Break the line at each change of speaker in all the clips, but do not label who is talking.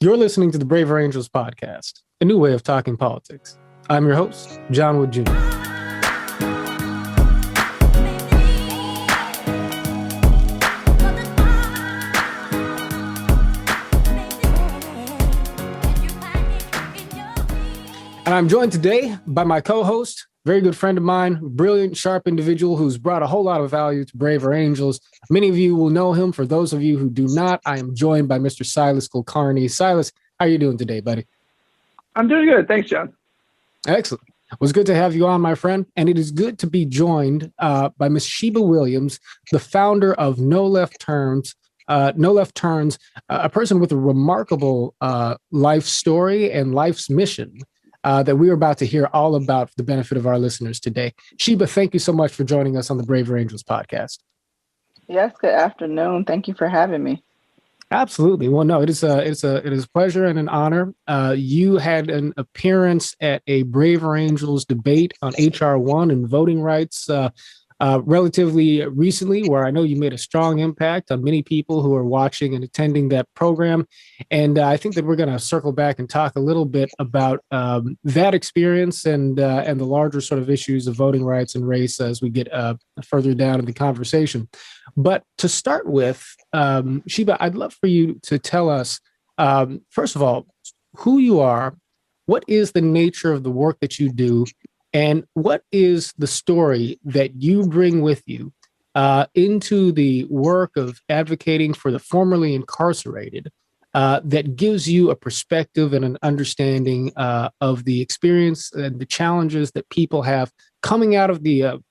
You're listening to the Braver Angels podcast, a new way of talking politics. I'm your host, John Wood Jr. And I'm joined today by my co-host, very good friend of mine, brilliant, sharp individual who's brought a whole lot of value to Braver Angels. Many of you will know him. For those of you who do not, I am joined by Mr. Silas Kulkarni. Silas, how are you doing today, buddy?
I'm doing good. Thanks, John.
Excellent. It was good to have you on, my friend. And it is good to be joined by Ms. Sheba Williams, the founder of No Left Turns, a person with a remarkable life story and life's mission that we are about to hear all about for the benefit of our listeners today. Sheba, thank you so much for joining us on the Braver Angels podcast.
Yes, good afternoon. Thank you for having me.
Absolutely. Well, no, it is a pleasure and an honor. You had an appearance at a Braver Angels debate on HR 1 and voting rights relatively recently, where I know you made a strong impact on many people who are watching and attending that program. And I think that we're going to circle back and talk a little bit about that experience and the larger sort of issues of voting rights and race as we get further down in the conversation. But to start with, Sheba, I'd love for you to tell us, first of all, who you are, what is the nature of the work that you do, and what is the story that you bring with you into the work of advocating for the formerly incarcerated that gives you a perspective and an understanding of the experience and the challenges that people have coming out of the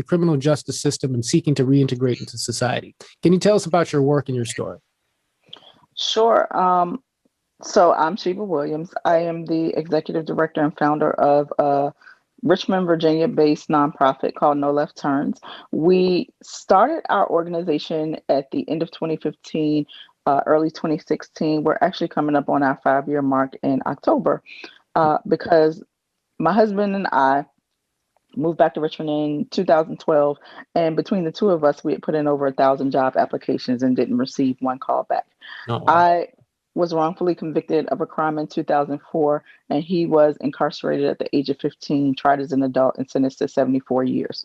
criminal justice system and seeking to reintegrate into society? Can you tell us about your work and your story?
Sure. So I'm Sheba Williams. I am the executive director and founder of Richmond, Virginia-based nonprofit called No Left Turns. We started our organization at the end of 2015, early 2016. We're actually coming up on our 5-year mark in October because my husband and I moved back to Richmond in 2012. And between the two of us, we had put in over 1,000 job applications and didn't receive one call back.
Oh, wow.
I was wrongfully convicted of a crime in 2004, and he was incarcerated at the age of 15, tried as an adult, and sentenced to 74 years.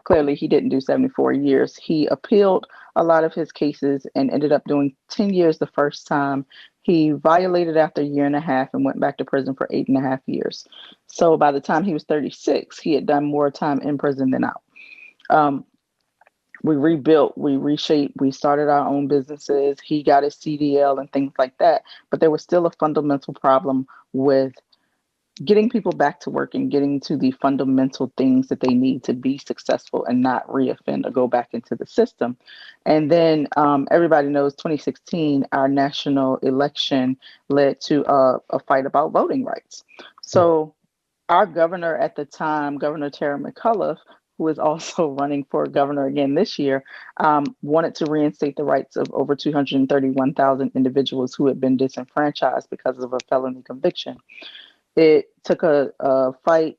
Clearly, he didn't do 74 years. He appealed a lot of his cases and ended up doing 10 years the first time. He violated after a year and a half and went back to prison for 8.5 years. So by the time he was 36, he had done more time in prison than out. We rebuilt, we reshaped, we started our own businesses. He got his CDL and things like that. But there was still a fundamental problem with getting people back to work and getting to the fundamental things that they need to be successful and not reoffend or go back into the system. And then everybody knows 2016, our national election led to a fight about voting rights. So our governor at the time, Governor Terry McAuliffe, who is also running for governor again this year, wanted to reinstate the rights of over 231,000 individuals who had been disenfranchised because of a felony conviction. It took a fight.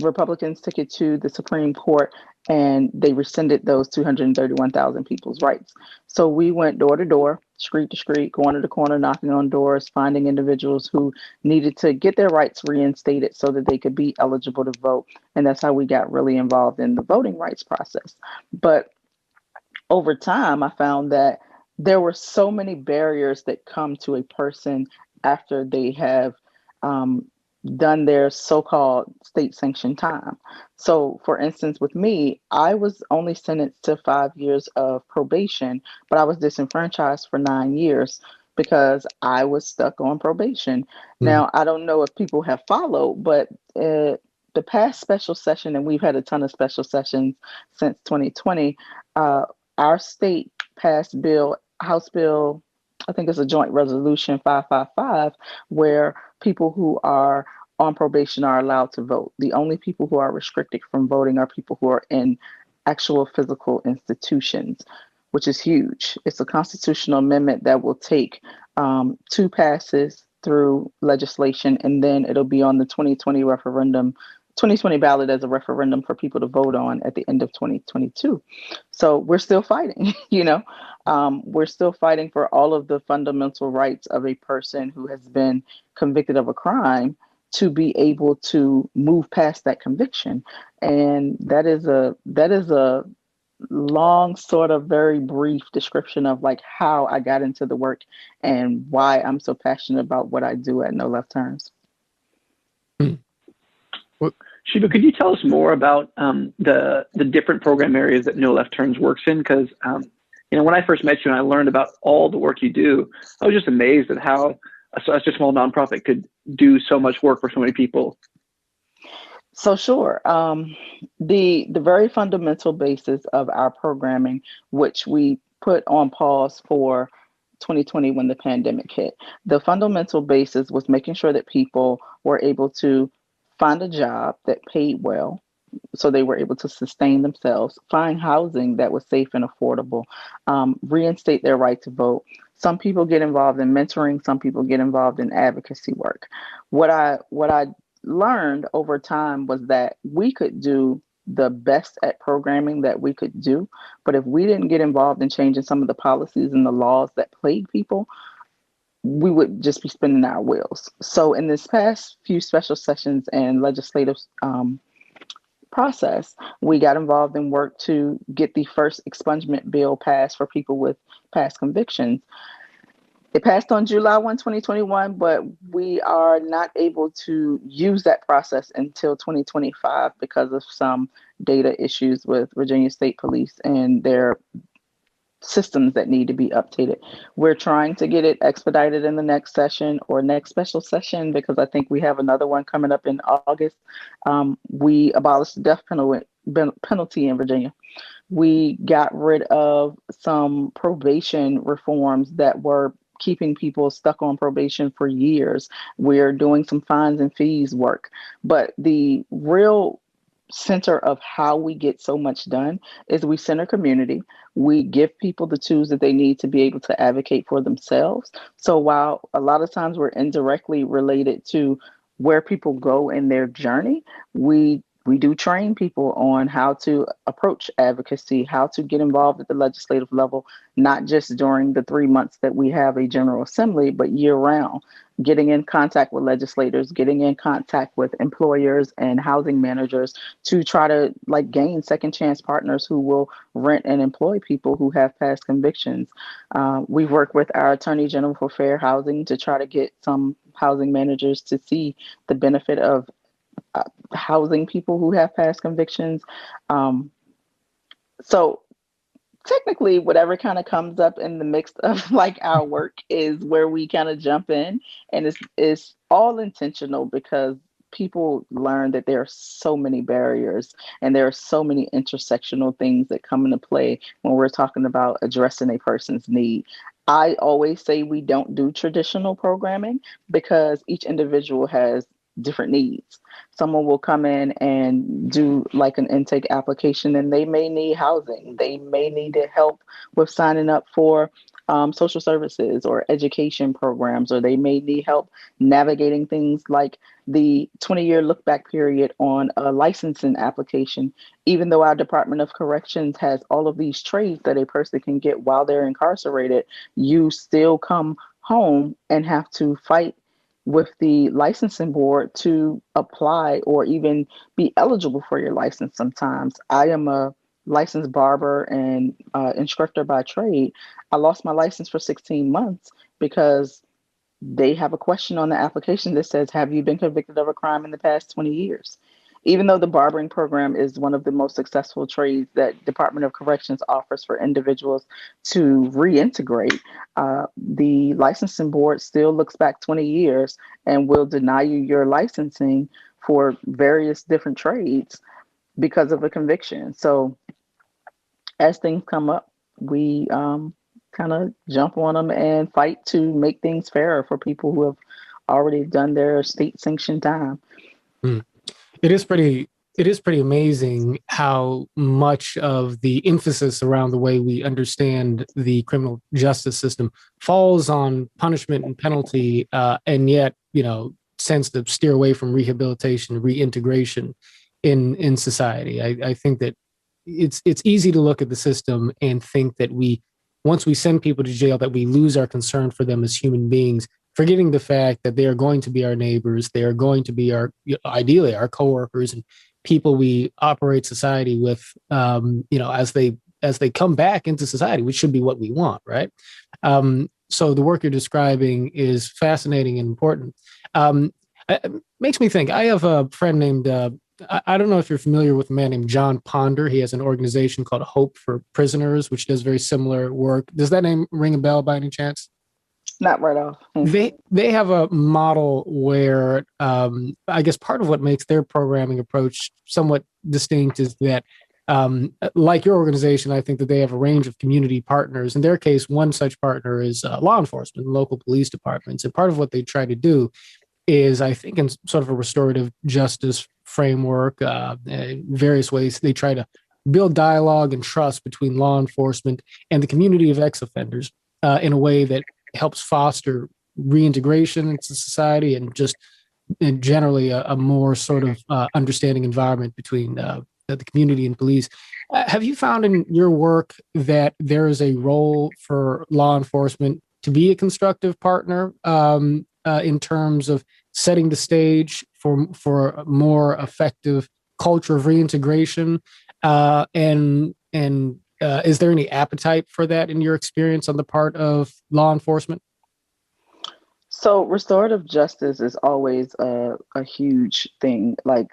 Republicans took it to the Supreme Court, and they rescinded those 231,000 people's rights. So we went door to door, street to street, corner to corner, knocking on doors, finding individuals who needed to get their rights reinstated so that they could be eligible to vote. And that's how we got really involved in the voting rights process. But over time, I found that there were so many barriers that come to a person after they have done their so-called state-sanctioned time. So, for instance, with me, I was only sentenced to 5 years of probation, but I was disenfranchised for 9 years because I was stuck on probation. Now, I don't know if people have followed, but the past special session, and we've had a ton of special sessions since 2020, our state passed House Bill, I think it's a joint resolution 555, where people who are on probation are allowed to vote. The only people who are restricted from voting are people who are in actual physical institutions, which is huge. It's a constitutional amendment that will take 2 passes through legislation, and then it'll be on the 2020 referendum 2020 ballot as a referendum for people to vote on at the end of 2022. So we're still fighting, we're still fighting for all of the fundamental rights of a person who has been convicted of a crime to be able to move past that conviction. And that is a long, sort of very brief description of like how I got into the work and why I'm so passionate about what I do at No Left Turns.
Shiva, could you tell us more about the different program areas that No Left Turns works in? Because when I first met you and I learned about all the work you do, I was just amazed at how such a small nonprofit could do so much work for so many people.
So sure. The very fundamental basis of our programming, which we put on pause for 2020 when the pandemic hit, the fundamental basis was making sure that people were able to find a job that paid well, so they were able to sustain themselves, find housing that was safe and affordable, reinstate their right to vote. Some people get involved in mentoring, some people get involved in advocacy work. What I learned over time was that we could do the best at programming that we could do, but if we didn't get involved in changing some of the policies and the laws that plague people, we would just be spinning our wheels. So in this past few special sessions and legislative process, we got involved in work to get the first expungement bill passed for people with past convictions. It passed on July 1, 2021, but we are not able to use that process until 2025 because of some data issues with Virginia State Police and their systems that need to be updated. We're trying to get it expedited in the next session or next special session because I think we have another one coming up in August. We abolished the death penalty in Virginia. We got rid of some probation reforms that were keeping people stuck on probation for years. We're doing some fines and fees work. But the real center of how we get so much done is we center community. We give people the tools that they need to be able to advocate for themselves. So while a lot of times we're indirectly related to where people go in their journey, we do train people on how to approach advocacy, how to get involved at the legislative level, not just during the 3 months that we have a General Assembly, but year round, getting in contact with legislators, getting in contact with employers and housing managers to try to gain second chance partners who will rent and employ people who have past convictions. We've worked with our Attorney General for Fair Housing to try to get some housing managers to see the benefit of housing people who have past convictions. So technically, whatever kind of comes up in the mix of our work is where we kind of jump in, and it's all intentional because people learn that there are so many barriers and there are so many intersectional things that come into play when we're talking about addressing a person's need. I always say we don't do traditional programming because each individual has different needs. Someone will come in and do an intake application and they may need housing. They may need help with signing up for social services or education programs, or they may need help navigating things like the 20-year look back period on a licensing application. Even though our Department of Corrections has all of these trades that a person can get while they're incarcerated, you still come home and have to fight with the licensing board to apply or even be eligible for your license sometimes. I am a licensed barber and instructor by trade. I lost my license for 16 months because they have a question on the application that says, have you been convicted of a crime in the past 20 years? Even though the barbering program is one of the most successful trades that Department of Corrections offers for individuals to reintegrate, the licensing board still looks back 20 years and will deny you your licensing for various different trades because of a conviction. So as things come up, we kind of jump on them and fight to make things fairer for people who have already done their state-sanctioned time.
It is pretty amazing how much of the emphasis around the way we understand the criminal justice system falls on punishment and penalty, and yet, sense to steer away from rehabilitation, reintegration in society. I think that it's easy to look at the system and think that once we send people to jail, that we lose our concern for them as human beings, forgetting the fact that they are going to be our neighbors, they are going to be ideally our coworkers and people we operate society with, as they come back into society, which should be what we want, right? So the work you're describing is fascinating and important. It makes me think. I have a friend named, I don't know if you're familiar with a man named John Ponder. He has an organization called Hope for Prisoners, which does very similar work. Does that name ring a bell by any chance?
Not right off.
They have a model where I guess part of what makes their programming approach somewhat distinct is that, like your organization, I think that they have a range of community partners. In their case, one such partner is law enforcement, local police departments. And part of what they try to do is, I think, in sort of a restorative justice framework, various ways, they try to build dialogue and trust between law enforcement and the community of ex-offenders in a way that helps foster reintegration into society and just generally a more sort of understanding environment between the community and police. Have you found in your work that there is a role for law enforcement to be a constructive partner in terms of setting the stage for a more effective culture of reintegration? And is there any appetite for that in your experience on the part of law enforcement?
So restorative justice is always a huge thing. Like,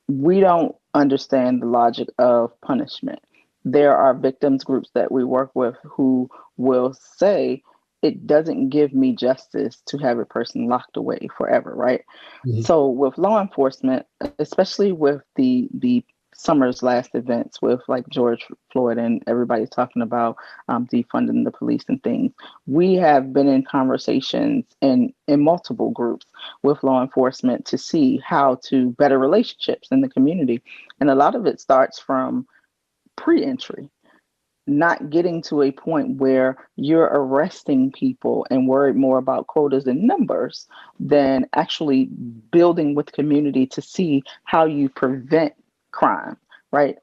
we don't understand the logic of punishment. There are victims groups that we work with who will say, it doesn't give me justice to have a person locked away forever, right? Mm-hmm. So with law enforcement, especially with the summer's last events with like George Floyd and everybody talking about defunding the police and things, we have been in conversations in multiple groups with law enforcement to see how to better relationships in the community. And a lot of it starts from pre-entry, not getting to a point where you're arresting people and worried more about quotas and numbers than actually building with community to see how you prevent crime, right?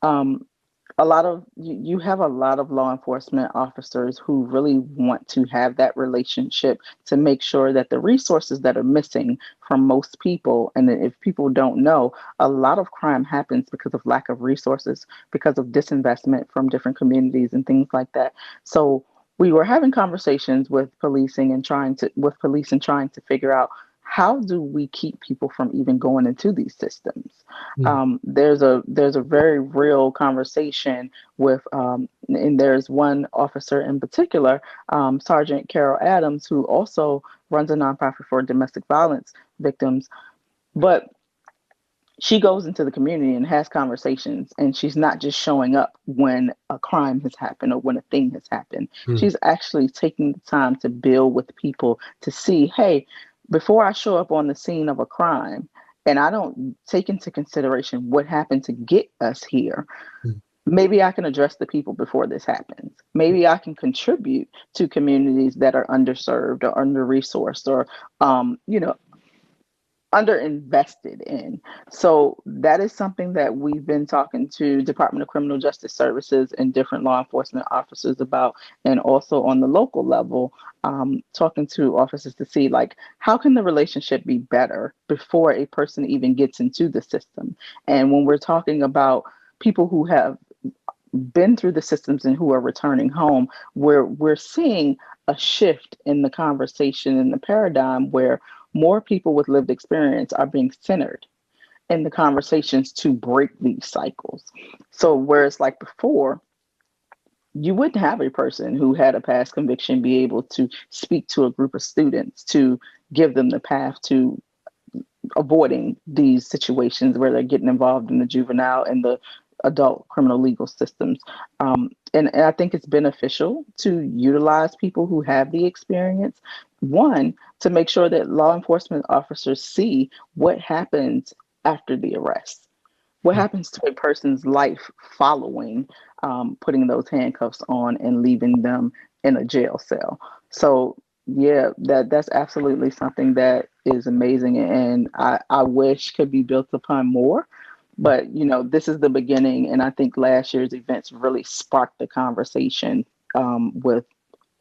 You have a lot of law enforcement officers who really want to have that relationship to make sure that the resources that are missing from most people, and if people don't know, a lot of crime happens because of lack of resources, because of disinvestment from different communities and things like that. So we were having conversations with police and trying to figure out, how do we keep people from even going into these systems? Mm. There's a very real conversation with, and there's one officer in particular, Sergeant Carol Adams, who also runs a nonprofit for domestic violence victims. But she goes into the community and has conversations, and she's not just showing up when a crime has happened or when a thing has happened. Mm. She's actually taking the time to build with people to see, hey, before I show up on the scene of a crime and I don't take into consideration what happened to get us here, maybe I can address the people before this happens. Maybe I can contribute to communities that are underserved or under-resourced or, underinvested in. So that is something that we've been talking to Department of Criminal Justice Services and different law enforcement officers about, and also on the local level, talking to officers to see, like, how can the relationship be better before a person even gets into the system? And when we're talking about people who have been through the systems and who are returning home, we're seeing a shift in the conversation and the paradigm where more people with lived experience are being centered in the conversations to break these cycles. So whereas like before, you wouldn't have a person who had a past conviction be able to speak to a group of students to give them the path to avoiding these situations where they're getting involved in the juvenile and the adult criminal legal systems. And I think it's beneficial to utilize people who have the experience. One, to make sure that law enforcement officers see what happens after the arrest. What happens to a person's life following putting those handcuffs on and leaving them in a jail cell. So yeah, that's absolutely something that is amazing, and I wish could be built upon more. But this is the beginning, and I think last year's events really sparked the conversation with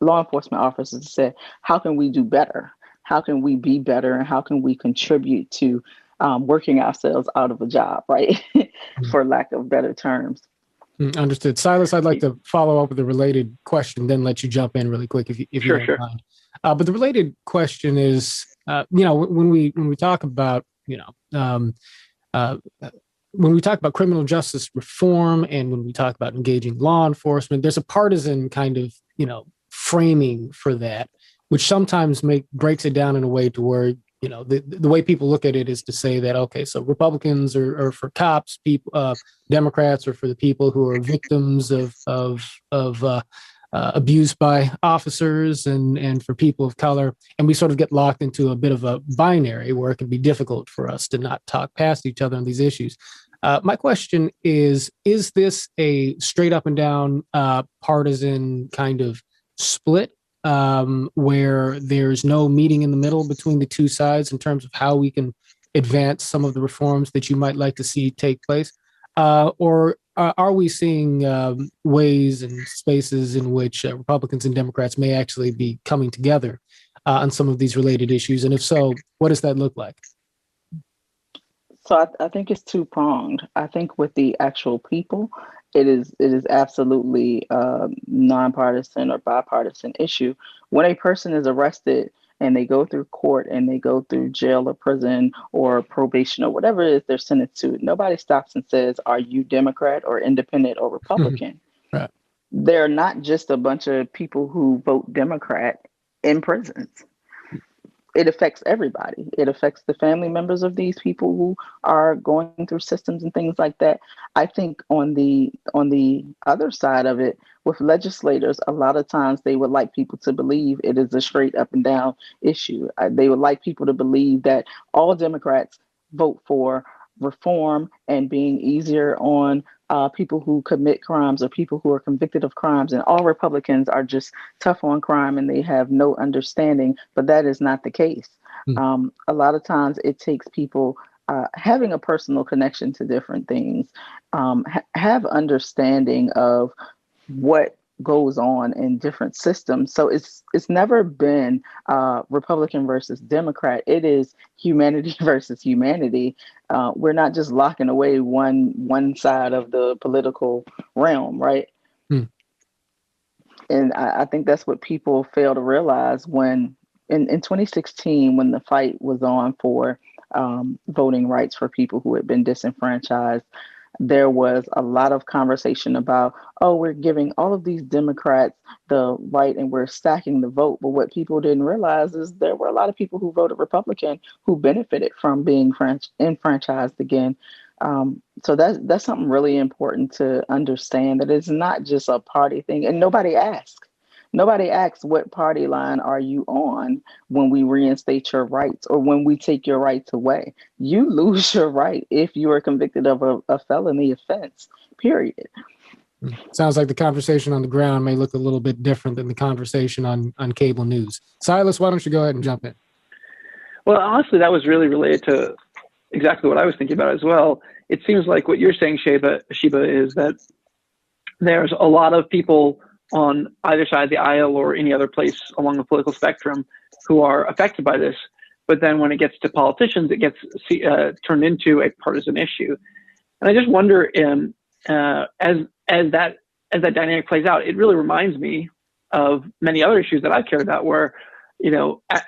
law enforcement officers to say, how can we do better? How can we be better? And how can we contribute to working ourselves out of a job, right? For lack of better terms.
Understood. Silas, I'd like to follow up with a related question, then let you jump in really quick if you don't mind. But the related question is, when we talk about, when we talk about criminal justice reform and when we talk about engaging law enforcement, there's a partisan kind of, framing for that, which sometimes breaks it down in a way to where, the way people look at it is to say that, okay, so Republicans are for cops, people, Democrats are for the people who are victims of abuse by officers and for people of color. And we sort of get locked into a bit of a binary where it can be difficult for us to not talk past each other on these issues. My question is this a straight up and down partisan kind of split where there's no meeting in the middle between the two sides in terms of how we can advance some of the reforms that you might like to see take place? Or are we seeing ways and spaces in which Republicans and Democrats may actually be coming together on some of these related issues? And if so, what does that look like?
So I think it's two-pronged. I think with the actual people, it is absolutely nonpartisan or bipartisan issue. When a person is arrested and they go through court and they go through jail or prison or probation or whatever it is they're sentenced to, nobody stops and says, are you Democrat or independent or Republican?
Right.
They're not just a bunch of people who vote Democrat in prisons. It affects everybody. It affects the family members of these people who are going through systems and things like that. I think on the other side of it, with legislators, a lot of times they would like people to believe it is a straight up and down issue. They would like people to believe that all Democrats vote for reform and being easier on people who commit crimes or people who are convicted of crimes, and all Republicans are just tough on crime and they have no understanding, but that is not the case. A lot of times it takes people having a personal connection to different things, have understanding of what goes on in different systems. So it's never been Republican versus Democrat. It is humanity versus humanity. We're not just locking away one side of the political realm, right? And I think that's what people fail to realize when in 2016, when the fight was on for voting rights for people who had been disenfranchised, there was a lot of conversation about, oh, we're giving all of these Democrats the right and we're stacking the vote. But what people didn't realize is there were a lot of people who voted Republican who benefited from being enfranchised again. So that's something really important to understand, that it's not just a party thing. And nobody asks. Nobody asks, what party line are you on when we reinstate your rights or when we take your rights away? You lose your right if you are convicted of a felony offense, period.
Sounds like the conversation on the ground may look a little bit different than the conversation on cable news. Silas, why don't you go ahead and jump in?
Well, honestly, that was really related to exactly what I was thinking about as well. It seems like what you're saying, Sheba, is that there's a lot of people on either side of the aisle or any other place along the political spectrum who are affected by this. But then when it gets to politicians, it gets turned into a partisan issue. And I just wonder, as that dynamic plays out, it really reminds me of many other issues that I've cared about where,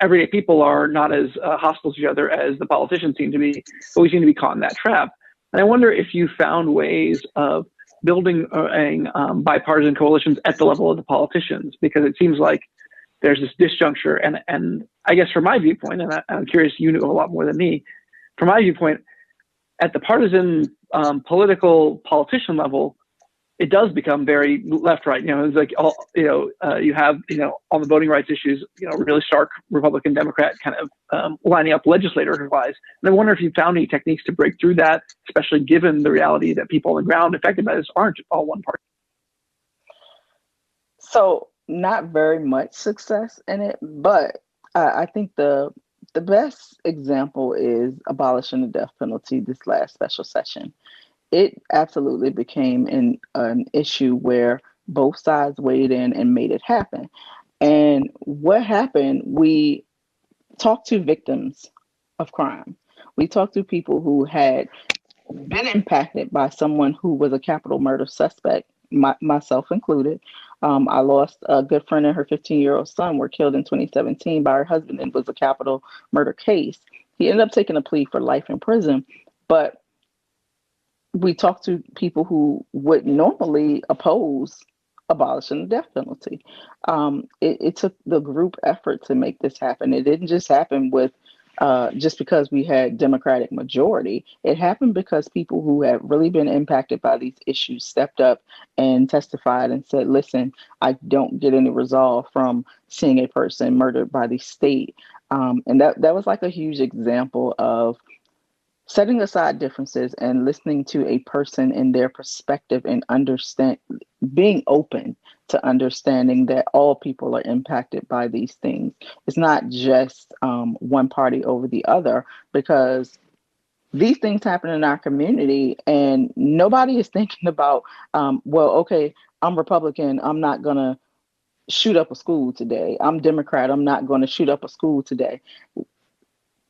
everyday people are not as hostile to each other as the politicians seem to be, but we seem to be caught in that trap. And I wonder if you found ways of building bipartisan coalitions at the level of the politicians, because it seems like there's this disjuncture. And I guess from my viewpoint, and I'm curious, you know a lot more than me, from my viewpoint, at the partisan politician level, it does become very left-right. It's like you have on the voting rights issues, really stark Republican Democrat kind of lining up legislator-wise. And I wonder if you found any techniques to break through that, especially given the reality that people on the ground affected by this aren't all one party.
So not very much success in it, but I think the The best example is abolishing the death penalty this last special session. It absolutely became an issue where both sides weighed in and made it happen. And what happened, we talked to victims of crime. We talked to people who had been impacted by someone who was a capital murder suspect, myself included. I lost a good friend and her 15-year-old son were killed in 2017 by her husband. It was a capital murder case. He ended up taking a plea for life in prison, but we talked to people who would normally oppose abolishing the death penalty. It took the group effort to make this happen. It didn't just happen with just because we had Democratic majority. It happened because people who have really been impacted by these issues stepped up and testified and said, listen, I don't get any resolve from seeing a person murdered by the state. And that was like a huge example of setting aside differences and listening to a person in their perspective and being open to understanding that all people are impacted by these things. It's not just one party over the other, because these things happen in our community and nobody is thinking about, well, okay, I'm Republican, I'm not going to shoot up a school today. I'm Democrat, I'm not going to shoot up a school today.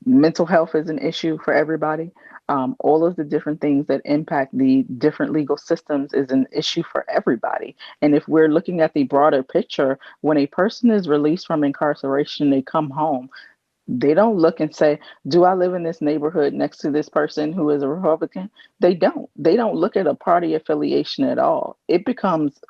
Mental health is an issue for everybody. All of the different things that impact the different legal systems is an issue for everybody. And if we're looking at the broader picture, when a person is released from incarceration, they come home, they don't look and say, do I live in this neighborhood next to this person who is a Republican? They don't. They don't look at a party affiliation at all. It becomes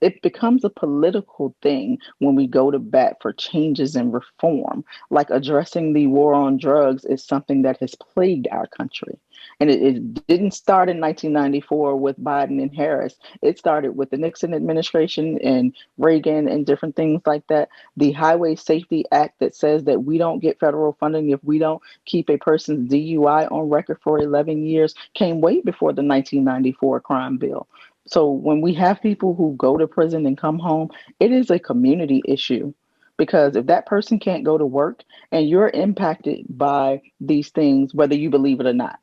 it becomes a political thing when we go to bat for changes and reform. Like addressing the war on drugs is something that has plagued our country. And it didn't start in 1994 with Biden and Harris. It started with the Nixon administration and Reagan and different things like that. The Highway Safety Act that says that we don't get federal funding if we don't keep a person's DUI on record for 11 years came way before the 1994 crime bill. So when we have people who go to prison and come home, it is a community issue, because if that person can't go to work and you're impacted by these things, whether you believe it or not,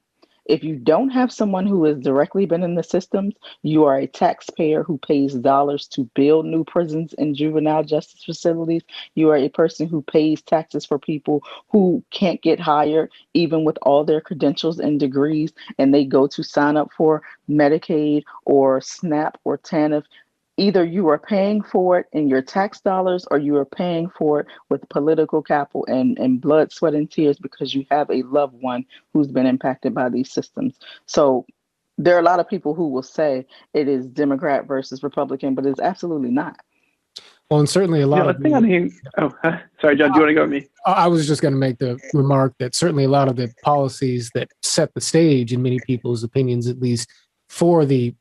if you don't have someone who has directly been in the systems, you are a taxpayer who pays dollars to build new prisons and juvenile justice facilities. You are a person who pays taxes for people who can't get hired, even with all their credentials and degrees, and they go to sign up for Medicaid or SNAP or TANF. Either you are paying for it in your tax dollars or you are paying for it with political capital and blood, sweat, and tears because you have a loved one who's been impacted by these systems. So there are a lot of people who will say it is Democrat versus Republican, but it's absolutely not.
Well, and certainly a lot of
sorry, John, do you want to go with me?
I was just going to make the remark that certainly a lot of the policies that set the stage, in many people's opinions, at least, for the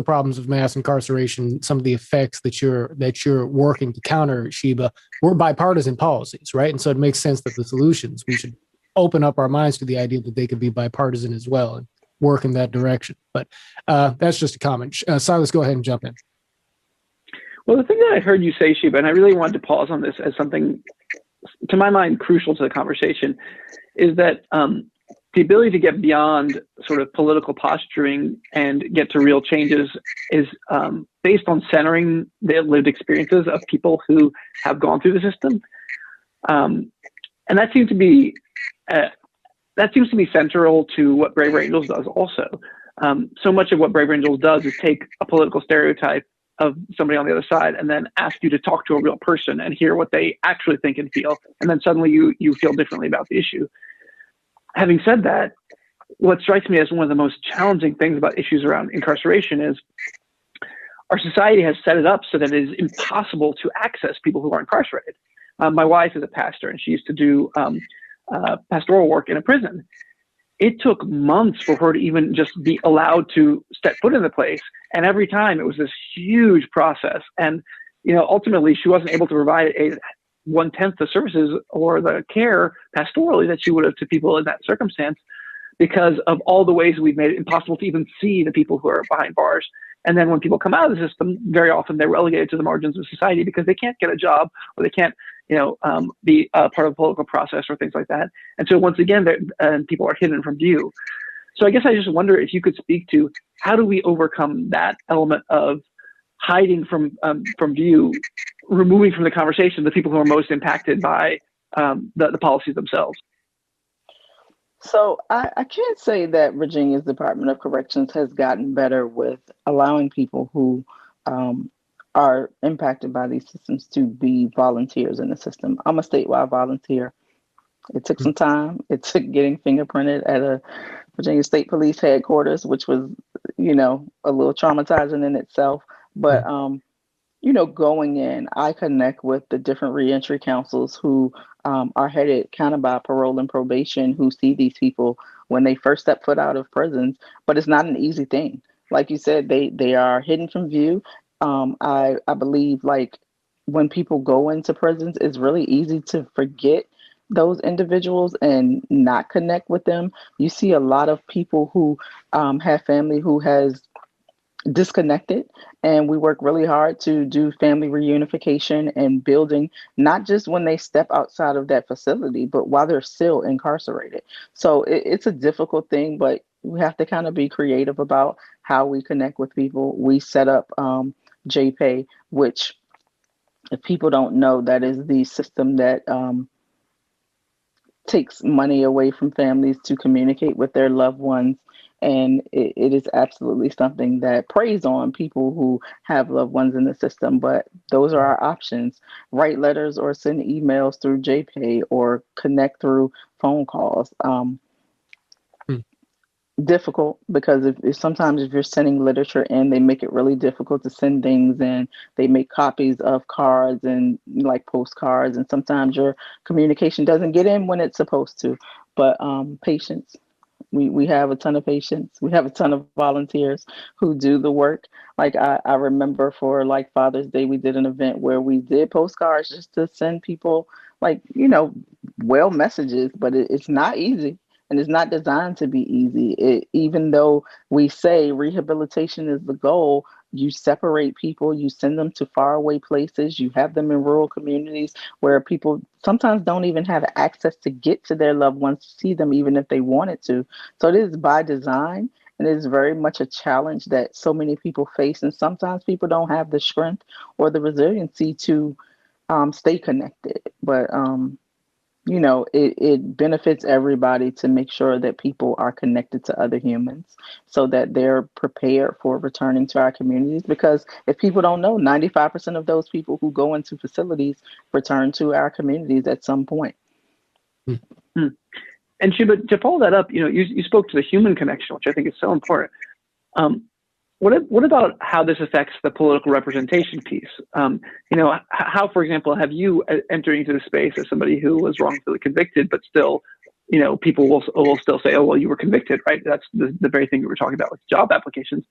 problems of mass incarceration, some of the effects that you're working to counter, Sheba, were bipartisan policies, right? And so it makes sense that the solutions, we should open up our minds to the idea that they could be bipartisan as well and work in that direction. But that's just a comment. Silas, go ahead and jump in.
Well, the thing that I heard you say, Sheba, and I really wanted to pause on this as something, to my mind, crucial to the conversation, is that the ability to get beyond sort of political posturing and get to real changes is based on centering the lived experiences of people who have gone through the system. And that seems to be central to what Braver Angels does also. So much of what Braver Angels does is take a political stereotype of somebody on the other side and then ask you to talk to a real person and hear what they actually think and feel. And then suddenly you feel differently about the issue. Having said that, what strikes me as one of the most challenging things about issues around incarceration is our society has set it up so that it is impossible to access people who are incarcerated. My wife is a pastor, and she used to do pastoral work in a prison. It took months for her to even just be allowed to step foot in the place. And every time it was this huge process. And, ultimately she wasn't able to provide 1/10 the services or the care pastorally that she would have to people in that circumstance because of all the ways we've made it impossible to even see the people who are behind bars. And then when people come out of the system, very often they're relegated to the margins of society because they can't get a job or they can't be part of the political process or things like that. And so once again, people are hidden from view. So I guess I just wonder if you could speak to how do we overcome that element of hiding from view, removing from the conversation the people who are most impacted by the policies themselves.
So I can't say that Virginia's Department of Corrections has gotten better with allowing people who are impacted by these systems to be volunteers in the system. I'm a statewide volunteer. It took some time. It took getting fingerprinted at a Virginia State Police headquarters, which was, a little traumatizing in itself. But going in, I connect with the different reentry councils who are headed kind of by parole and probation, who see these people when they first step foot out of prisons. But it's not an easy thing. Like you said, they are hidden from view. I believe like when people go into prisons, it's really easy to forget those individuals and not connect with them. You see a lot of people who have family who has disconnected, and we work really hard to do family reunification and building, not just when they step outside of that facility, but while they're still incarcerated. So it's a difficult thing, but we have to kind of be creative about how we connect with people. We set up JPay, which, if people don't know, that is the system that takes money away from families to communicate with their loved ones. And it is absolutely something that preys on people who have loved ones in the system. But those are our options. Write letters or send emails through JPay or connect through phone calls. Difficult because if sometimes if you're sending literature in, they make it really difficult to send things in. They make copies of cards and like postcards, and sometimes your communication doesn't get in when it's supposed to. But patience. We have a ton of patience. We have a ton of volunteers who do the work. Like I remember for like Father's Day, we did an event where we did postcards just to send people well messages, but it's not easy. And it's not designed to be easy. Even though we say rehabilitation is the goal, you separate people, you send them to faraway places, you have them in rural communities where people sometimes don't even have access to get to their loved ones, to see them even if they wanted to. So it is by design, and it is very much a challenge that so many people face. And sometimes people don't have the strength or the resiliency to stay connected. But it benefits everybody to make sure that people are connected to other humans so that they're prepared for returning to our communities. Because if people don't know, 95% of those people who go into facilities return to our communities at some point.
Mm-hmm. And Shiba, to follow that up, you spoke to the human connection, which I think is so important. What about how this affects the political representation piece? How, for example, have you entered into the space as somebody who was wrongfully convicted, but still, people will still say, oh, well, you were convicted, right? That's the very thing we were talking about with job applications.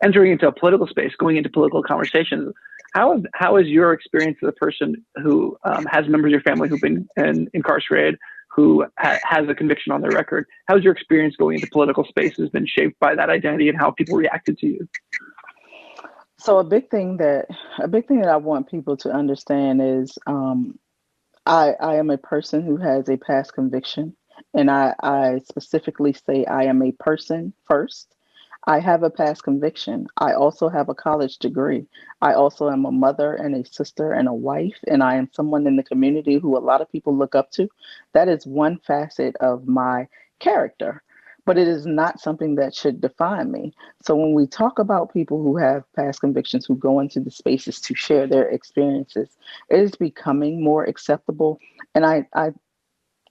Entering into a political space, going into political conversations, how is your experience as a person who has members of your family who've been incarcerated, who has a conviction on their record? How's your experience going into political spaces been shaped by that identity and how people reacted to you?
So a big thing that I want people to understand is I am a person who has a past conviction, and I specifically say I am a person first. I have a past conviction. I also have a college degree. I also am a mother and a sister and a wife, and I am someone in the community who a lot of people look up to. That is one facet of my character, but it is not something that should define me. So when we talk about people who have past convictions, who go into the spaces to share their experiences, it is becoming more acceptable. And I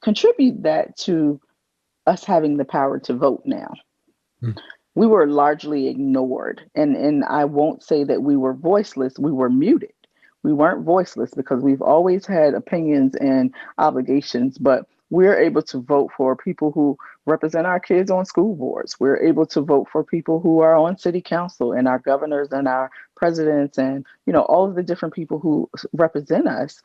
contribute that to us having the power to vote now. We were largely ignored. And I won't say that we were voiceless, we were muted. We weren't voiceless because we've always had opinions and obligations, but we're able to vote for people who represent our kids on school boards. We're able to vote for people who are on city council and our governors and our presidents and, all of the different people who represent us.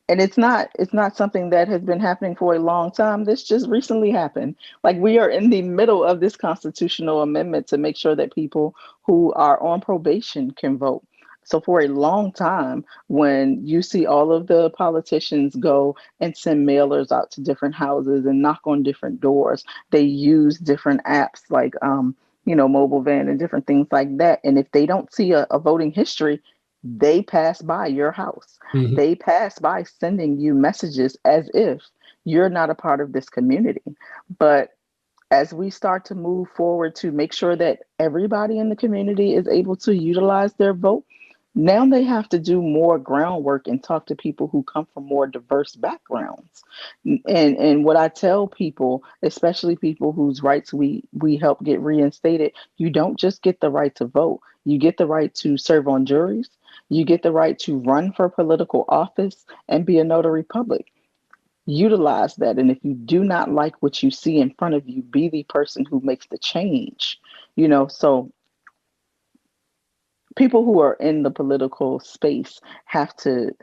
And it's not something that has been happening for a long time. This just recently happened. Like, we are in the middle of this constitutional amendment to make sure that people who are on probation can vote. So for a long time, when you see all of the politicians go and send mailers out to different houses and knock on different doors, they use different apps like, mobile van and different things like that. And if they don't see a voting history, they pass by your house.
Mhm.
They pass by sending you messages as if you're not a part of this community. But as we start to move forward to make sure that everybody in the community is able to utilize their vote, now they have to do more groundwork and talk to people who come from more diverse backgrounds. And what I tell people, especially people whose rights we help get reinstated, you don't just get the right to vote. You get the right to serve on juries. You get the right to run for political office and be a notary public. Utilize that. And if you do not like what you see in front of you, be the person who makes the change. So people who are in the political space have to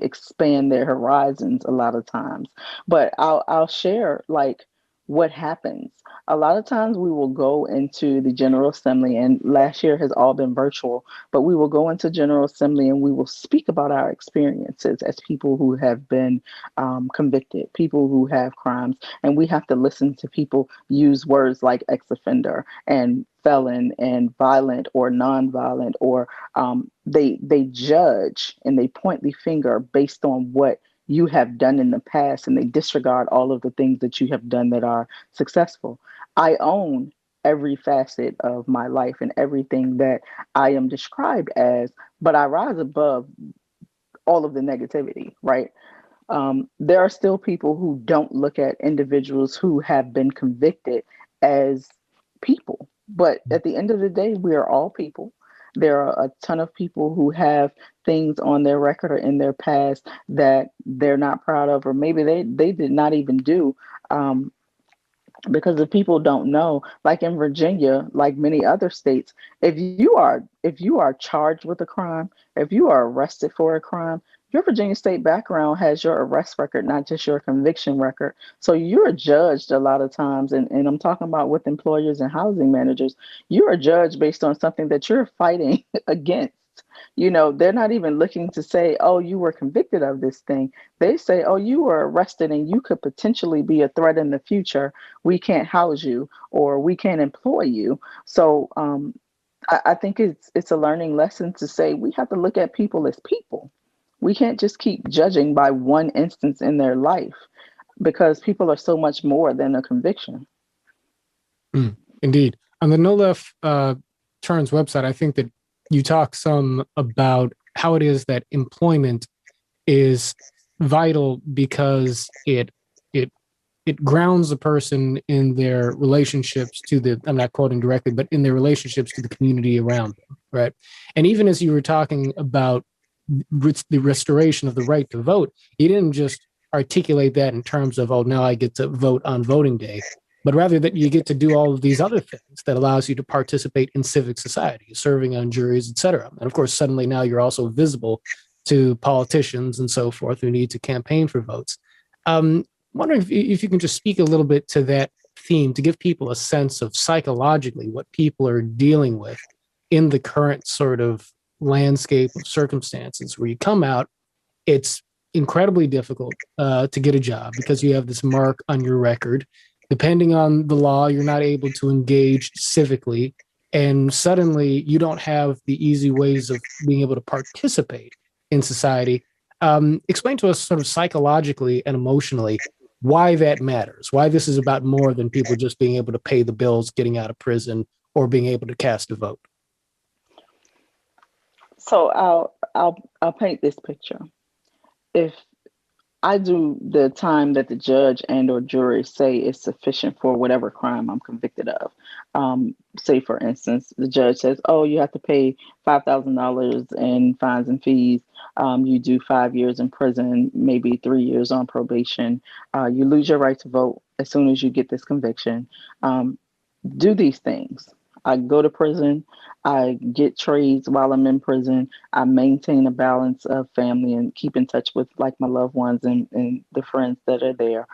expand their horizons a lot of times. But I'll share like what happens. A lot of times we will go into the General Assembly, and last year has all been virtual, but we will go into General Assembly and we will speak about our experiences as people who have been convicted, people who have crimes, and we have to listen to people use words like ex-offender and felon and violent or non-violent, or they judge and they point the finger based on what you have done in the past, and they disregard all of the things that you have done that are successful. I own every facet of my life and everything that I am described as, but I rise above all of the negativity, right? There are still people who don't look at individuals who have been convicted as people. But at the end of the day, we are all people. There are a ton of people who have things on their record or in their past that they're not proud of, or maybe they did not even do. Because if people don't know, like in Virginia, like many other states, if you are charged with a crime, if you are arrested for a crime, your Virginia state background has your arrest record, not just your conviction record. So you're judged a lot of times, and I'm talking about with employers and housing managers, you are judged based on something that you're fighting against. They're not even looking to say, oh, you were convicted of this thing. They say, oh, you were arrested and you could potentially be a threat in the future. We can't house you or we can't employ you. So I think it's a learning lesson to say we have to look at people as people. We can't just keep judging by one instance in their life, because people are so much more than a conviction.
Indeed. On the No Left Turns website, I think that you talk some about how it is that employment is vital because it grounds a person in their relationships to I'm not quoting directly, but in their relationships to the community around them, right? And even as you were talking about the restoration of the right to vote, you didn't just articulate that in terms of, oh, now I get to vote on voting day, but rather that you get to do all of these other things that allows you to participate in civic society, serving on juries, et cetera. And of course, suddenly now you're also visible to politicians and so forth who need to campaign for votes. I'm wondering if you can just speak a little bit to that theme to give people a sense of psychologically what people are dealing with in the current sort of landscape of circumstances where you come out, it's incredibly difficult to get a job because you have this mark on your record. Depending on the law, you're not able to engage civically, and suddenly you don't have the easy ways of being able to participate in society. Explain to us sort of psychologically and emotionally why that matters, why this is about more than people just being able to pay the bills, getting out of prison, or being able to cast a vote.
So I'll paint this picture. If I do the time that the judge and or jury say is sufficient for whatever crime I'm convicted of. Say, for instance, the judge says, oh, you have to pay $5,000 in fines and fees. You do 5 years in prison, maybe 3 years on probation. You lose your right to vote as soon as you get this conviction. Do these things. I go to prison. I get trades while I'm in prison. I maintain a balance of family and keep in touch with like my loved ones and the friends that are there.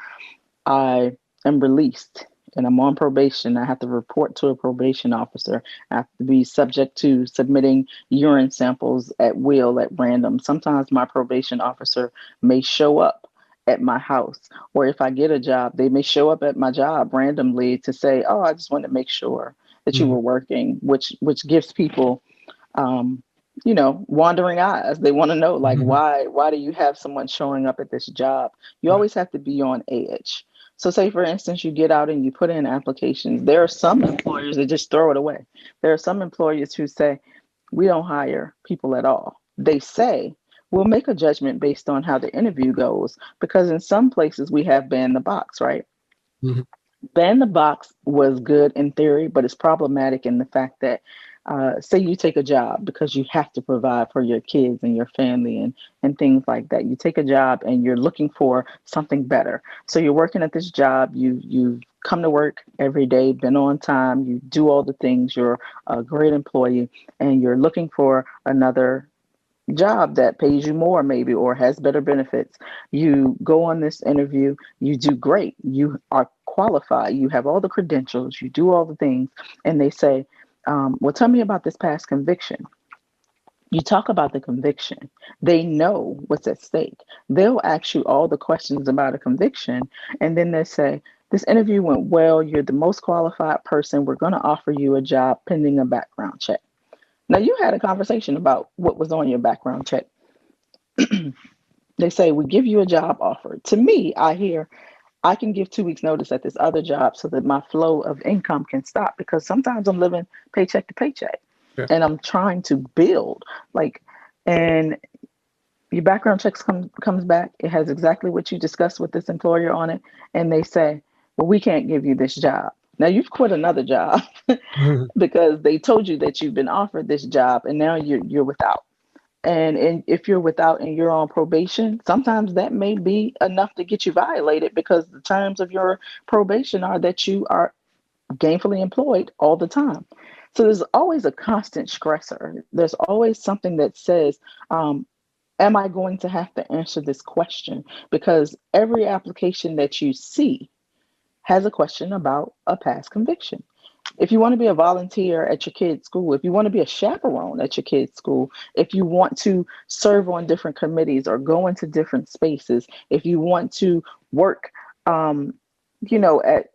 I am released and I'm on probation, I have to report to a probation officer. I have to be subject to submitting urine samples at will, at random. Sometimes my probation officer may show up at my house, or if I get a job, they may show up at my job randomly to say, "Oh, I just wanted to make sure that you were working," which gives people, wandering eyes. They want to know, like, why do you have someone showing up at this job? You always have to be on edge. So say, for instance, you get out and you put in applications. There are some employers that just throw it away. There are some employers who say, we don't hire people at all. They say, we'll make a judgment based on how the interview goes, because in some places we have ban the box, right?
Mm-hmm.
Ban the box was good in theory, but it's problematic in the fact that, say you take a job because you have to provide for your kids and your family and things like that. You take a job and you're looking for something better. So you're working at this job, you come to work every day, been on time, you do all the things, you're a great employee, and you're looking for another job that pays you more maybe, or has better benefits. You go on this interview, you do great, you are qualified, you have all the credentials, you do all the things, and they say, well, tell me about this past conviction. You talk about the conviction. They know what's at stake. They'll ask you all the questions about a conviction, and then they say, this interview went well, you're the most qualified person, we're going to offer you a job pending a background check. Now, you had a conversation about what was on your background check. They say, we give you a job offer. To me, I hear, I can give 2 weeks notice at this other job so that my flow of income can stop, because sometimes I'm living paycheck to paycheck.
Sure.
And I'm trying to build, and your background checks comes back. It has exactly what you discussed with this employer on it. And they say, well, we can't give you this job. Now you've quit another job because they told you that you've been offered this job, and now you're without. And if you're without and you're on probation, sometimes that may be enough to get you violated, because the terms of your probation are that you are gainfully employed all the time. So there's always a constant stressor. There's always something that says, am I going to have to answer this question? Because every application that you see has a question about a past conviction. If you want to be a volunteer at your kid's school, if you want to be a chaperone at your kid's school, if you want to serve on different committees or go into different spaces, if you want to work,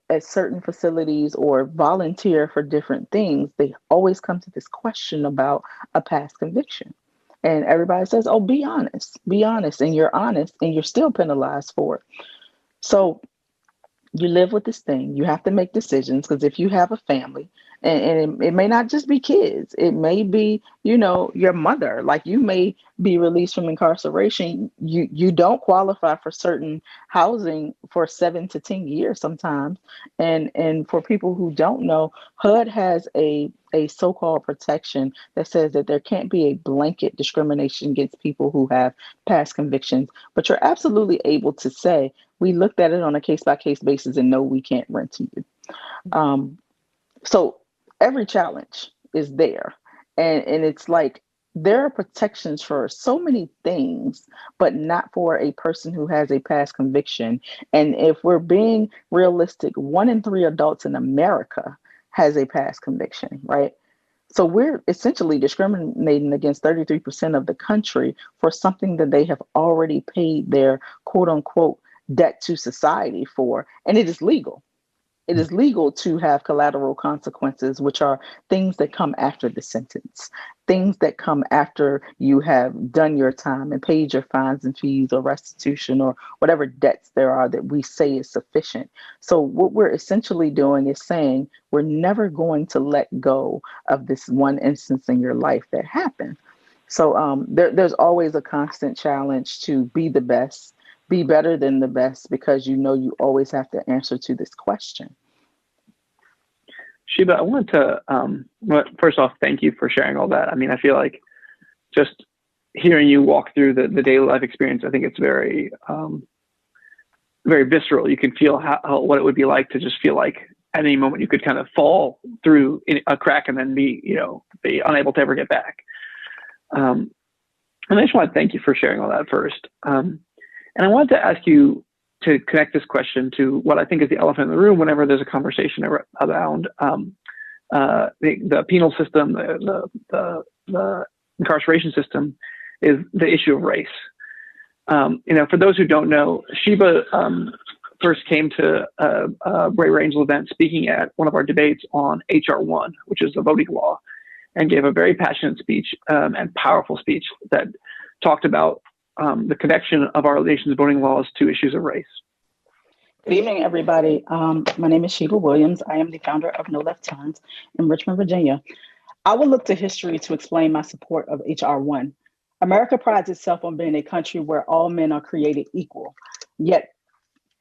at certain facilities or volunteer for different things, they always come to this question about a past conviction. And everybody says, oh, be honest, and you're honest, and you're still penalized for it. So you live with this thing. You have to make decisions, because if you have a family, and it may not just be kids, it may be, your mother, like you may be released from incarceration. You don't qualify for certain housing for 7 to 10 years sometimes. And for people who don't know, HUD has a so-called protection that says that there can't be a blanket discrimination against people who have past convictions, but you're absolutely able to say, we looked at it on a case-by-case basis and no, we can't rent to you. So every challenge is there. And it's like, there are protections for so many things, but not for a person who has a past conviction. And if we're being realistic, 1 in 3 adults in America has a past conviction, right? So we're essentially discriminating against 33% of the country for something that they have already paid their quote unquote debt to society for. And it is legal. It is legal to have collateral consequences, which are things that come after the sentence, things that come after you have done your time and paid your fines and fees or restitution or whatever debts there are that we say is sufficient. So what we're essentially doing is saying we're never going to let go of this one instance in your life that happened. So there's always a constant challenge to be the best, be better than the best, because you always have to answer to this question.
Sheba, I want to, first off, thank you for sharing all that. I mean, I feel like just hearing you walk through the daily life experience, I think it's very, very visceral. You can feel what it would be like to just feel like at any moment you could kind of fall through a crack and then be unable to ever get back. And I just want to thank you for sharing all that first. And I wanted to ask you, to connect this question to what I think is the elephant in the room whenever there's a conversation around the penal system, the incarceration system, is the issue of race. For those who don't know, Sheba first came to a Brave Angel event speaking at one of our debates on HR1, which is the voting law, and gave a very passionate speech and powerful speech that talked about the connection of our nation's voting laws to issues of race.
Good evening, everybody. My name is Sheba Williams. I am the founder of No Left Turns in Richmond, Virginia. I will look to history to explain my support of HR1. America prides itself on being a country where all men are created equal, yet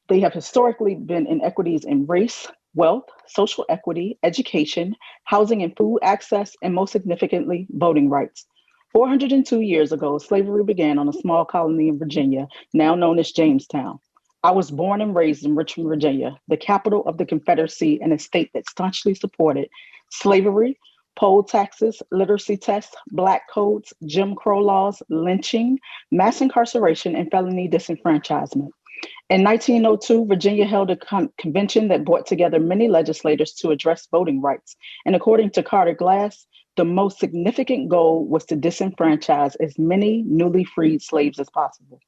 they have historically been inequities in race, wealth, social equity, education, housing and food access, and most significantly, voting rights. 402 years ago, slavery began on a small colony in Virginia, now known as Jamestown. I was born and raised in Richmond, Virginia, the capital of the Confederacy, and a state that staunchly supported slavery, poll taxes, literacy tests, Black codes, Jim Crow laws, lynching, mass incarceration, and felony disenfranchisement. In 1902, Virginia held a convention that brought together many legislators to address voting rights. And according to Carter Glass, the most significant goal was to disenfranchise as many newly freed slaves as possible.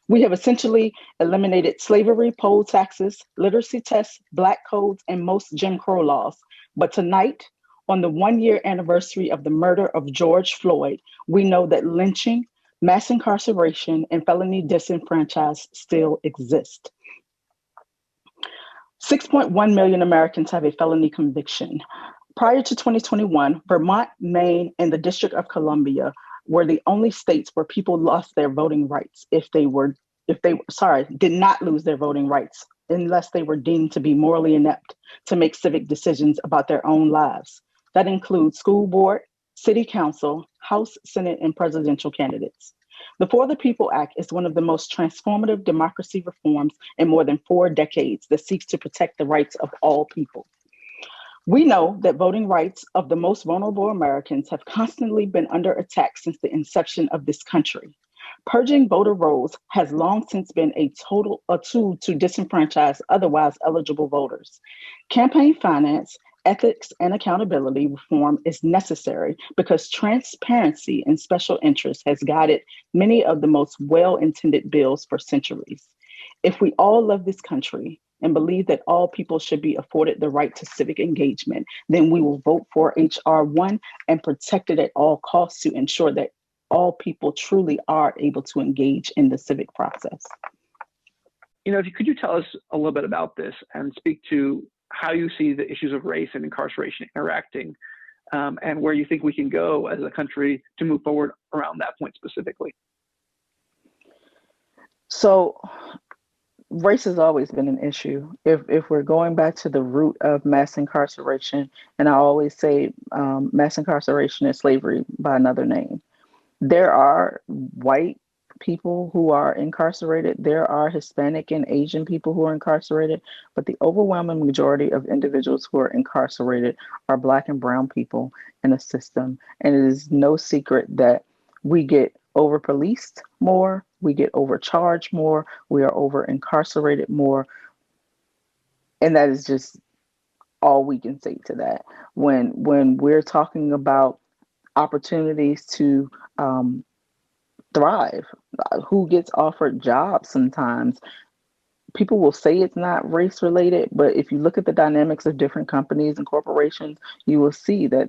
We have essentially eliminated slavery, poll taxes, literacy tests, Black codes, and most Jim Crow laws. But tonight, on the 1-year anniversary of the murder of George Floyd, we know that lynching, mass incarceration, and felony disenfranchise still exist. 6.1 million Americans have a felony conviction. Prior to 2021, Vermont, Maine, and the District of Columbia were the only states where people lost their voting rights did not lose their voting rights unless they were deemed to be morally inept to make civic decisions about their own lives. That includes school board, city council, House, Senate, and presidential candidates. The For the People Act is one of the most transformative democracy reforms in more than 4 decades that seeks to protect the rights of all people. We know that voting rights of the most vulnerable Americans have constantly been under attack since the inception of this country. Purging voter rolls has long since been a tool to disenfranchise otherwise eligible voters. Campaign finance, ethics, and accountability reform is necessary because transparency and special interest has guided many of the most well-intended bills for centuries. If we all love this country and believe that all people should be afforded the right to civic engagement, then we will vote for HR1 and protect it at all costs to ensure that all people truly are able to engage in the civic process.
Could you tell us a little bit about this and speak to how you see the issues of race and incarceration interacting, and where you think we can go as a country to move forward around that point specifically?
So, race has always been an issue. If we're going back to the root of mass incarceration, and I always say mass incarceration is slavery by another name. There are white people who are incarcerated. There are Hispanic and Asian people who are incarcerated, but the overwhelming majority of individuals who are incarcerated are Black and brown people in a system. And it is no secret that we get over-policed more, we get overcharged more, we are over-incarcerated more. And that is just all we can say to that. When we're talking about opportunities to thrive, who gets offered jobs sometimes, people will say it's not race related, but if you look at the dynamics of different companies and corporations, you will see that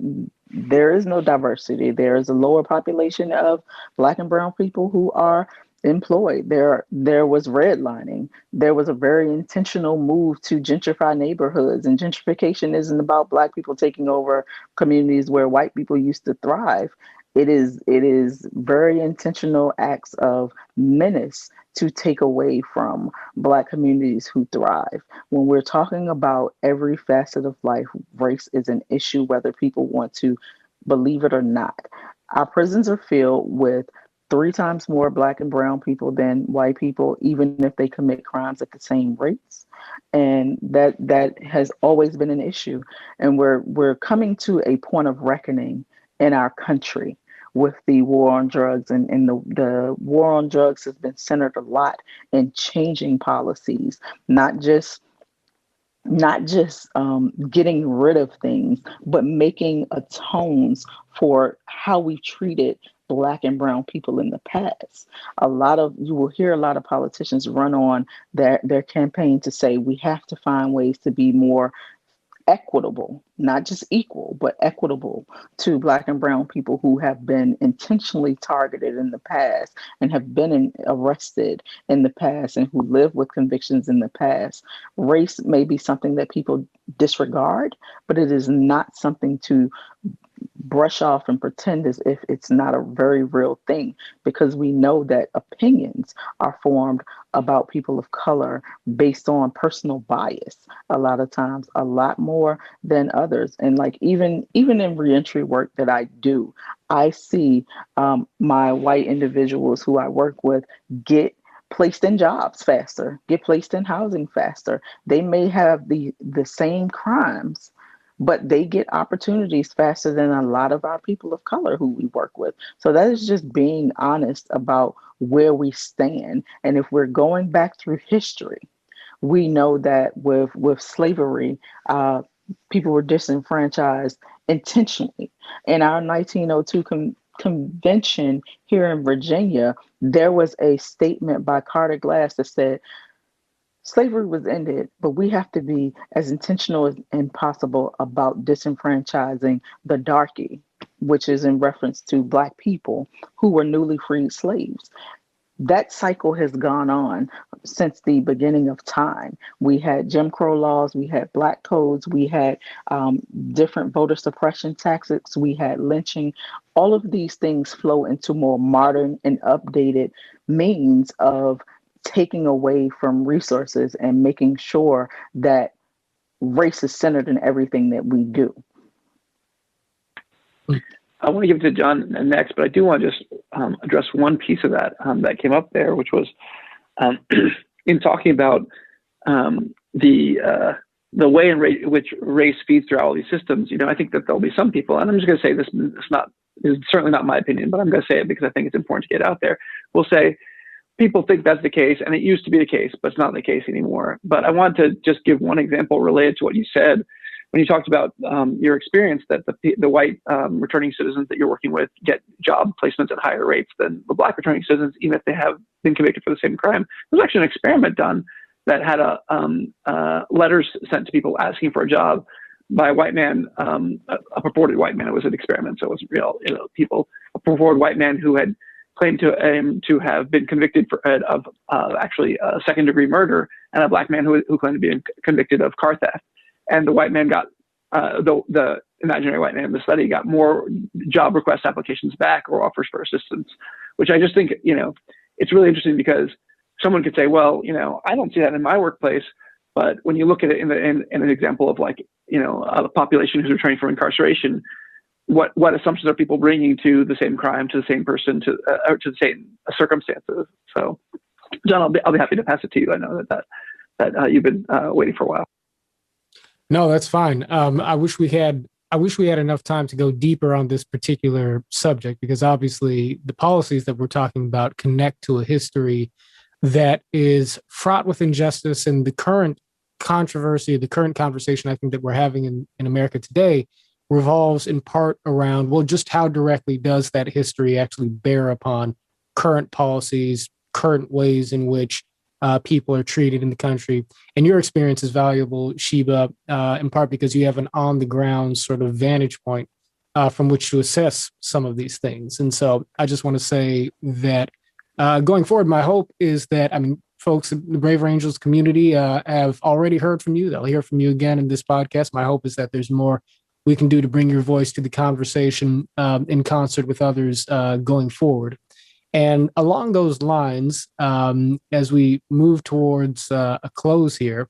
there is no diversity. There is a lower population of Black and brown people who are employed. There was redlining. There was a very intentional move to gentrify neighborhoods, and gentrification isn't about Black people taking over communities where white people used to thrive. It is very intentional acts of menace to take away from Black communities who thrive. When we're talking about every facet of life, race is an issue, whether people want to believe it or not. Our prisons are filled with 3 times more Black and brown people than white people, even if they commit crimes at the same rates. And that has always been an issue. And we're coming to a point of reckoning in our country with the war on drugs, and the war on drugs has been centered a lot in changing policies, not just getting rid of things, but making atones for how we treated Black and brown people in the past. You will hear a lot of politicians run on their campaign to say we have to find ways to be more equitable, not just equal, but equitable to Black and brown people who have been intentionally targeted in the past and have been arrested in the past and who live with convictions in the past. Race may be something that people disregard, but it is not something to brush off and pretend as if it's not a very real thing, because we know that opinions are formed about people of color based on personal bias a lot of times, a lot more than others. And like even in reentry work that I do, I see my white individuals who I work with get placed in jobs faster, get placed in housing faster. They may have the same crimes, but they get opportunities faster than a lot of our people of color who we work with. So that is just being honest about where we stand. And if we're going back through history, we know that with slavery, people were disenfranchised intentionally. In our 1902 convention here in Virginia, there was a statement by Carter Glass that said, slavery was ended, but we have to be as intentional as possible about disenfranchising the darky, which is in reference to Black people who were newly freed slaves. That cycle has gone on since the beginning of time. We had Jim Crow laws, we had Black codes, we had different voter suppression tactics, we had lynching. All of these things flow into more modern and updated means of taking away from resources and making sure that race is centered in everything that we do.
I want to give it to John next, but I do want to just address one piece of that that came up there, which was in talking about the way in which race feeds through all these systems. You know, I think that there'll be some people, and I'm just going to say this, is certainly not my opinion, but I'm going to say it because I think it's important to get out there. We'll say, people think that's the case, and it used to be the case, but it's not the case anymore. But I want to just give one example related to what you said when you talked about your experience that the white returning citizens that you're working with get job placements at higher rates than the Black returning citizens, even if they have been convicted for the same crime. There was actually an experiment done that had letters sent to people asking for a job by a white man, a purported white man. It was an experiment, so it wasn't real. You know, a purported white man who had claimed to have been convicted of actually second-degree murder, and a Black man who claimed to be convicted of car theft. And the white man got, the imaginary white man in the study got more job request applications back or offers for assistance, which I just think, you know, it's really interesting because someone could say, well, you know, I don't see that in my workplace. But when you look at it in an example of, like, you know, a population who's returning from incarceration, what assumptions are people bringing to the same crime, to the same person, to the same circumstances? So, John, I'll be happy to pass it to you. I know that you've been waiting for a while.
No, that's fine. I wish we had enough time to go deeper on this particular subject, because obviously the policies that we're talking about connect to a history that is fraught with injustice, and the current controversy, the current conversation I think that we're having in America today revolves in part around, well, just how directly does that history actually bear upon current policies, current ways in which people are treated in the country. And your experience is valuable, Sheba, in part because you have an on-the-ground sort of vantage point from which to assess some of these things. And so I just want to say that going forward, my hope is that, I mean, folks in the Brave Angels community have already heard from you. They'll hear from you again in this podcast. My hope is that there's more we can do to bring your voice to the conversation in concert with others going forward. And along those lines, as we move towards a close here,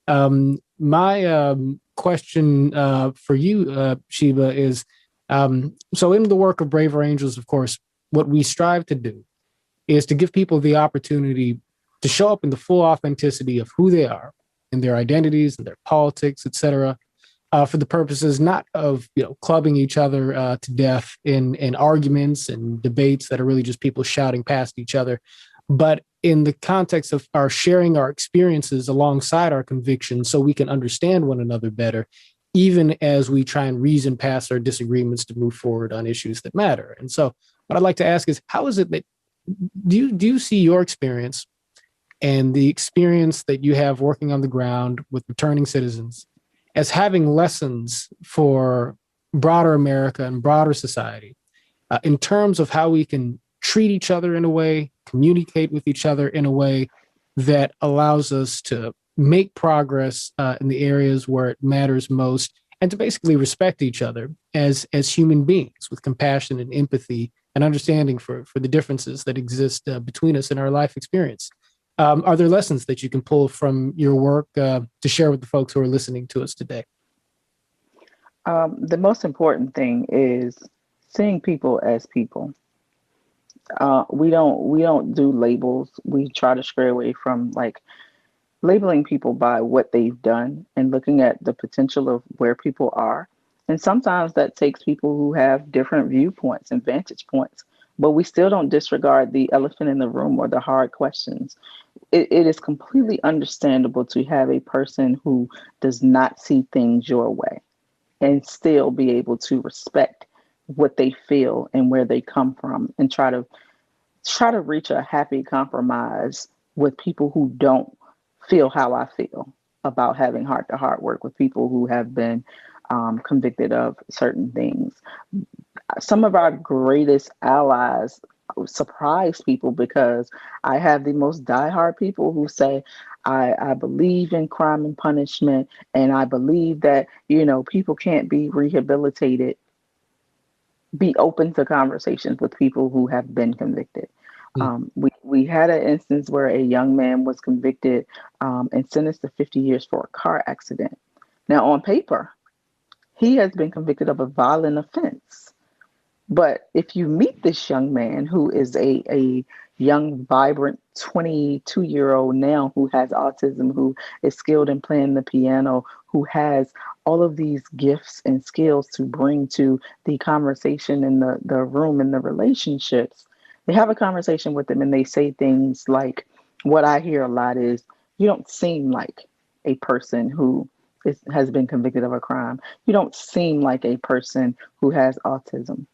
my question for you, Sheba, is, so in the work of Braver Angels, of course, what we strive to do is to give people the opportunity to show up in the full authenticity of who they are, and their identities and their politics, et cetera, for the purposes not of clubbing each other to death in arguments and debates that are really just people shouting past each other, but in the context of our sharing our experiences alongside our convictions so we can understand one another better, even as we try and reason past our disagreements to move forward on issues that matter. And so what I'd like to ask is, how is it that do you see your experience and the experience that you have working on the ground with returning citizens as having lessons for broader America and broader society in terms of how we can treat each other in a way, communicate with each other in a way that allows us to make progress in the areas where it matters most, and to basically respect each other as human beings with compassion and empathy and understanding for the differences that exist between us in our life experience. Are there lessons that you can pull from your work to share with the folks who are listening to us today?
The most important thing is seeing people as people. We don't do labels. We try to stray away from labeling people by what they've done and looking at the potential of where people are. And sometimes that takes people who have different viewpoints and vantage points, but we still don't disregard the elephant in the room or the hard questions. It is completely understandable to have a person who does not see things your way and still be able to respect what they feel and where they come from, and try to reach a happy compromise with people who don't feel how I feel about having heart-to-heart work with people who have been convicted of certain things. Some of our greatest allies surprise people because I have the most diehard people who say, I believe in crime and punishment, and I believe that, people can't be rehabilitated. Be open to conversations with people who have been convicted. We had an instance where a young man was convicted and sentenced to 50 years for a car accident. Now, on paper, he has been convicted of a violent offense. But if you meet this young man who is a young, vibrant 22-year-old now who has autism, who is skilled in playing the piano, who has all of these gifts and skills to bring to the conversation in the room and the relationships, they have a conversation with them and they say things like, what I hear a lot is, you don't seem like a person who has been convicted of a crime. You don't seem like a person who has autism.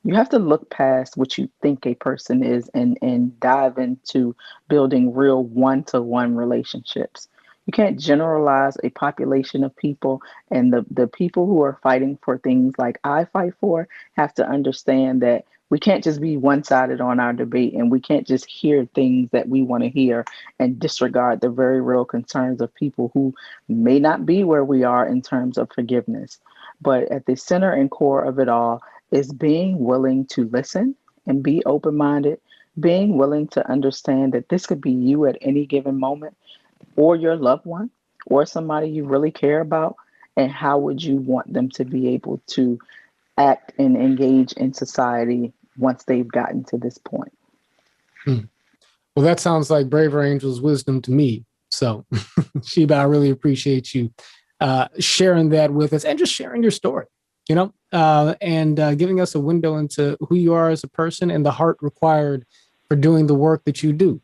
You have to look past what you think a person is and dive into building real one-to-one relationships. You can't generalize a population of people, and the people who are fighting for things like I fight for have to understand that we can't just be one-sided on our debate, and we can't just hear things that we want to hear and disregard the very real concerns of people who may not be where we are in terms of forgiveness. But at the center and core of it all is being willing to listen and be open-minded, being willing to understand that this could be you at any given moment, or your loved one, or somebody you really care about, and how would you want them to be able to act and engage in society once they've gotten to this point.
Well, that sounds like Braver Angels wisdom to me. So, Sheba, I really appreciate you sharing that with us and just sharing your story, and giving us a window into who you are as a person and the heart required for doing the work that you do.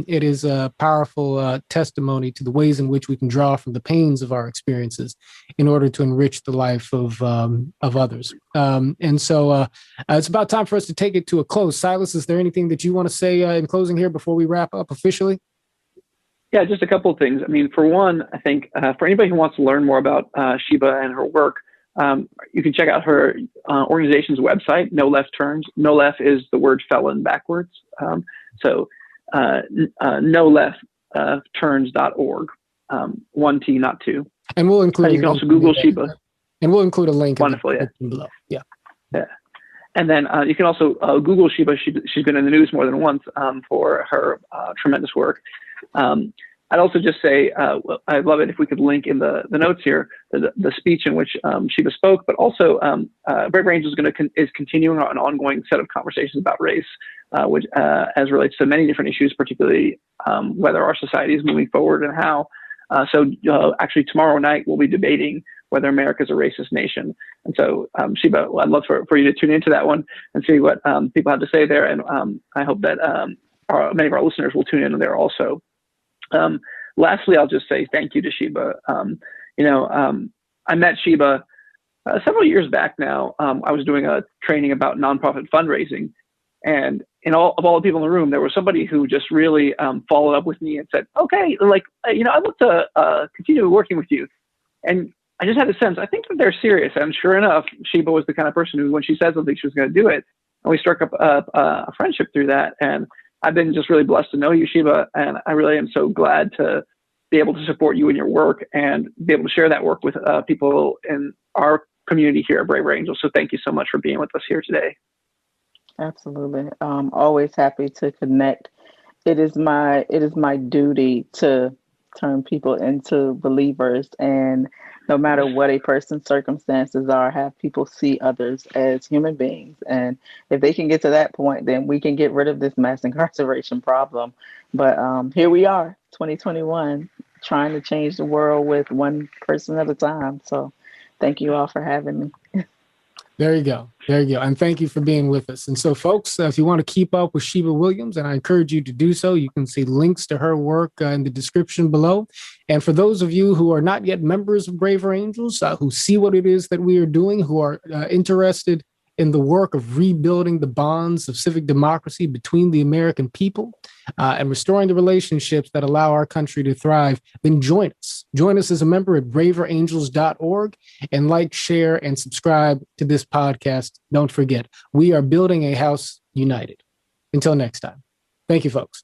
It is a powerful testimony to the ways in which we can draw from the pains of our experiences in order to enrich the life of others. And so it's about time for us to take it to a close. Silas, is there anything that you want to say in closing here before we wrap up officially?
Yeah, just a couple of things. I mean, for one, I think for anybody who wants to learn more about Sheba and her work, you can check out her organization's website, No Left Turns. No left is the word felon backwards. noleftturns.org. One T, not two.
And we'll include.
You can also Google Sheba.
And we'll include a link.
Wonderful, yeah.
Below. Yeah.
And then you can also Google Sheba. She's been in the news more than once for her tremendous work. I'd also just say I'd love it if we could link in the notes here the speech in which Sheba spoke, but also Braver Angels is continuing an ongoing set of conversations about race, which as relates to many different issues, particularly whether our society is moving forward and how. So actually tomorrow night we'll be debating whether America is a racist nation. And so, Sheba, I'd love for you to tune into that one and see what people have to say there. And I hope that many of our listeners will tune in there also. Lastly, I'll just say thank you to Sheba. I met Sheba several years back now. I was doing a training about nonprofit fundraising, and all the people in the room, there was somebody who just really followed up with me and said, okay, I'd love to continue working with you. And I just had a sense, I think that they're serious. And sure enough, Sheba was the kind of person who, when she said something, she was going to do it. And we struck up a friendship through that. And I've been just really blessed to know you, Sheba. And I really am so glad to be able to support you in your work and be able to share that work with people in our community here at Braver Angels. So thank you so much for being with us here today.
Absolutely. Always happy to connect. It is my duty to turn people into believers, and no matter what a person's circumstances are, have people see others as human beings. And if they can get to that point, then we can get rid of this mass incarceration problem. But here we are, 2021, trying to change the world with one person at a time. So thank you all for having me.
There you go. And thank you for being with us. And so, folks, if you want to keep up with Sheba Williams, and I encourage you to do so, you can see links to her work in the description below. And for those of you who are not yet members of Braver Angels, who see what it is that we are doing, who are interested in the work of rebuilding the bonds of civic democracy between the American people and restoring the relationships that allow our country to thrive, then join us. Join us as a member at braverangels.org and like, share, and subscribe to this podcast. Don't forget, we are building a house united. Until next time. Thank you, folks.